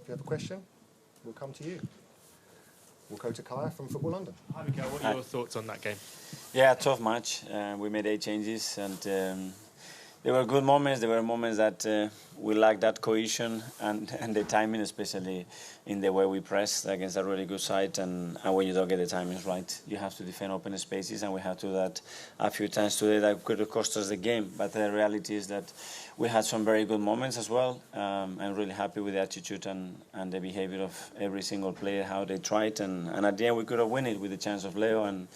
If you have a question, we'll come to you. We'll go to Kaya from Football London. Hi, Mikel. What are your thoughts on that game? Yeah, tough match. We made 8 changes, and there were good moments. There were moments that we lacked that cohesion and the timing, especially in the way we pressed against a really good side. And when you don't get the timings right, you have to defend open spaces, and we had to do that a few times today. That could have cost us the game. But the reality is that we had some very good moments as well. I'm really happy with the attitude and the behavior of every single player, how they tried. And at the end, we could have won it with the chance of Leo and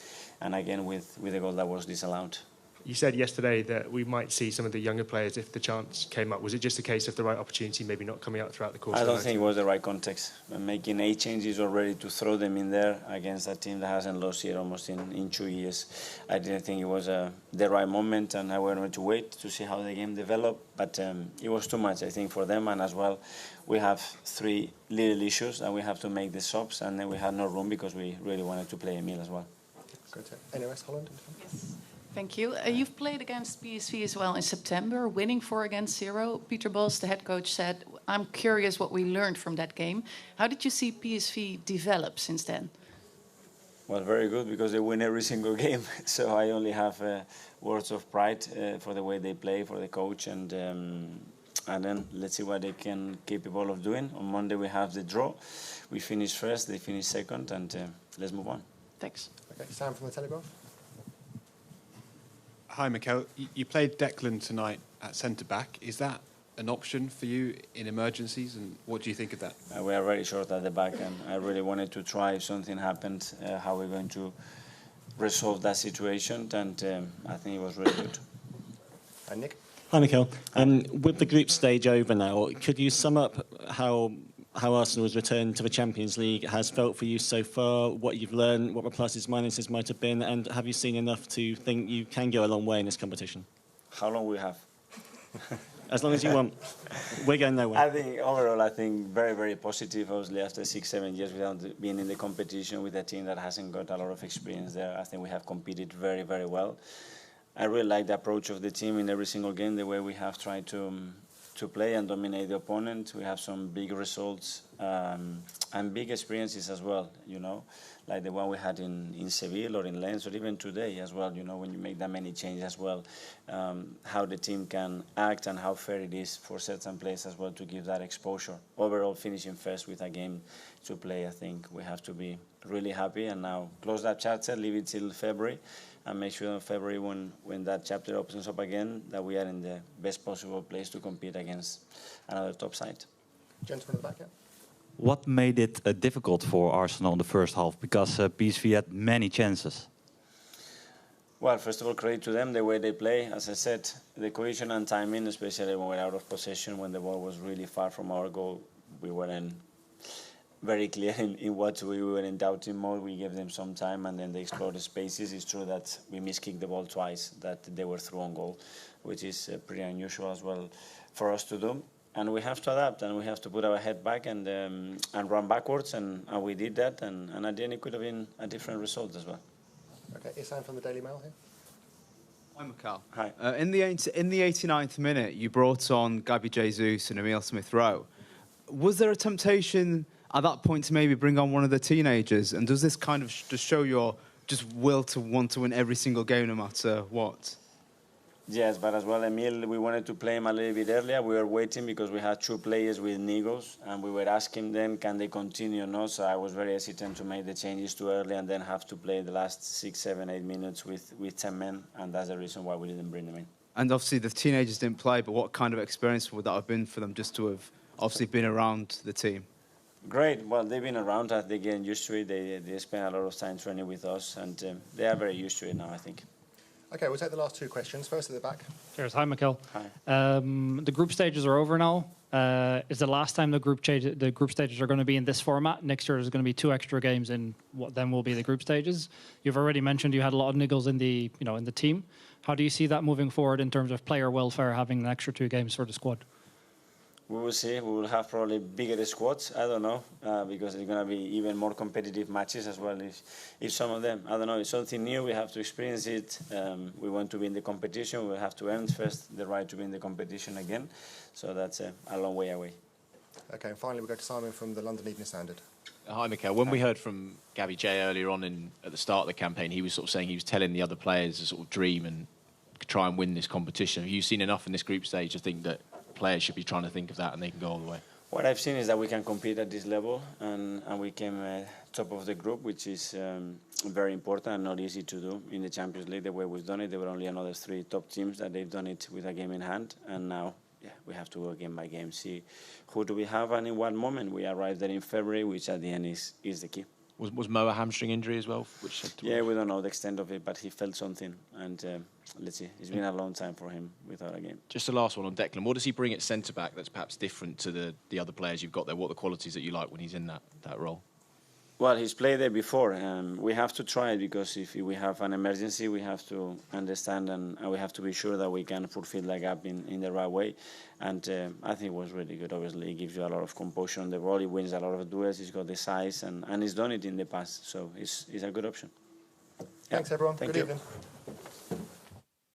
again with the goal that was disallowed. You said yesterday that we might see some of the younger players if the chance came up. Was it just a case of the right opportunity maybe not coming out throughout the course? I don't think it was the right context. Making 8 changes already to throw them in there against a team that hasn't lost yet almost in 2 years. I didn't think it was the right moment, and I wanted to wait to see how the game developed. But it was too much, I think, for them. And as well, we have 3 little issues, and we have to make the subs, and then we had no room because we really wanted to play Emil as well. Go to NOS Holland. Yes. Thank you. You've played against PSV as well in September, winning 4-0. Peter Bosz, the head coach, said, "I'm curious what we learned from that game." How did you see PSV develop since then? Well, very good, because they win every single game. So I only have words of pride for the way they play, for the coach, and then let's see what they can capable of doing. On Monday we have the draw. We finish first, they finish second, and let's move on. Thanks. Okay, Sam from the Telegraph. Hi, Mikel. You played Declan tonight at centre-back. Is that an option for you in emergencies, and what do you think of that? We are very short at the back, and I really wanted to try, if something happened, how we're going to resolve that situation, and I think it was really good. And Nick? Hi, Mikel. With the group stage over now, could you sum up how Arsenal's return to the Champions League has felt for you so far, what you've learned, what the pluses, minuses might have been, and have you seen enough to think you can go a long way in this competition? How long we have? As long as you want. We're going nowhere. I think overall, very, very positive. Obviously, after 6-7 years without being in the competition with a team that hasn't got a lot of experience there, I think we have competed very, very well. I really like the approach of the team in every single game, the way we have tried to play and dominate the opponent. We have some big results and big experiences as well, you know, like the one we had in Seville or in Lens, or even today as well, you know, when you make that many changes as well, how the team can act and how fair it is for certain players as well to give that exposure. Overall, finishing first with a game to play, I think we have to be really happy, and now close that chapter, leave it till February, and make sure in February when that chapter opens up again, that we are in the best possible place to compete against another top side. Gentleman in the back, yeah. What made it difficult for Arsenal in the first half? Because PSV had many chances. Well, first of all, credit to them, the way they play. As I said, the cohesion and timing, especially when we're out of possession, when the ball was really far from our goal, we weren't very clear in what we were in doubting mode. We gave them some time, and then they explored the spaces. It's true that we miskicked the ball twice, that they were through on goal, which is pretty unusual as well for us to do. And we have to adapt, and we have to put our head back and run backwards, and we did that. And at the end, it could have been a different result as well. Okay, Isan from the Daily Mail here. Hi, Mikel. Hi. In the 89th minute, you brought on Gabby Jesus and Emil Smith-Rowe. Was there a temptation at that point to maybe bring on one of the teenagers? And does this kind of just show your just will to want to win every single game no matter what? Yes, but as well, Emil, we wanted to play him a little bit earlier. We were waiting because we had 2 players with niggles, and we were asking them, can they continue or not? So I was very hesitant to make the changes too early and then have to play the last 6, 7, 8 minutes with 10 men, and that's the reason why we didn't bring them in. And obviously the teenagers didn't play, but what kind of experience would that have been for them just to have obviously been around the team? Great. Well, they've been around us. They're getting used to it. They spend a lot of time training with us, and they are very used to it now, I think. Okay, we'll take the last 2 questions. First at the back. Cheers. Hi, Mikel. Hi. The group stages are over now. Is the last time the group stages are going to be in this format? Next year there's going to be 2 extra games in what then will be the group stages. You've already mentioned you had a lot of niggles in the team. How do you see that moving forward in terms of player welfare, having an extra 2 games for the squad? We will see. We will have probably bigger squads. I don't know, because it's going to be even more competitive matches as well. If some of them, I don't know, it's something new. We have to experience it. We want to be in the competition. We have to earn first the right to be in the competition again. So that's a long way away. Okay, and finally we go to Simon from the London Evening Standard. Hi, Mikel. When we heard from Gabby J earlier on at the start of the campaign, he was sort of saying he was telling the other players to sort of dream and try and win this competition. Have you seen enough in this group stage to think that players should be trying to think of that and they can go all the way? What I've seen is that we can compete at this level, and we came top of the group, which is very important and not easy to do in the Champions League. The way we've done it, there were only another 3 top teams that they've done it with a game in hand, and now we have to go game by game, see who do we have and in what moment. We arrived there in February, which at the end is the key. Was Mo a hamstring injury as well? Yeah, we don't know the extent of it, but he felt something, and let's see. It's been a long time for him without a game. Just the last one on Declan. What does he bring at centre-back that's perhaps different to the other players you've got there? What are the qualities that you like when he's in that role? Well, he's played there before. We have to try it because if we have an emergency, we have to understand and we have to be sure that we can fulfill that gap in the right way. And I think it was really good. Obviously, he gives you a lot of composure on the ball. He wins a lot of duels. He's got the size and he's done it in the past. So he's a good option. Thanks, everyone. Thank Good you. evening.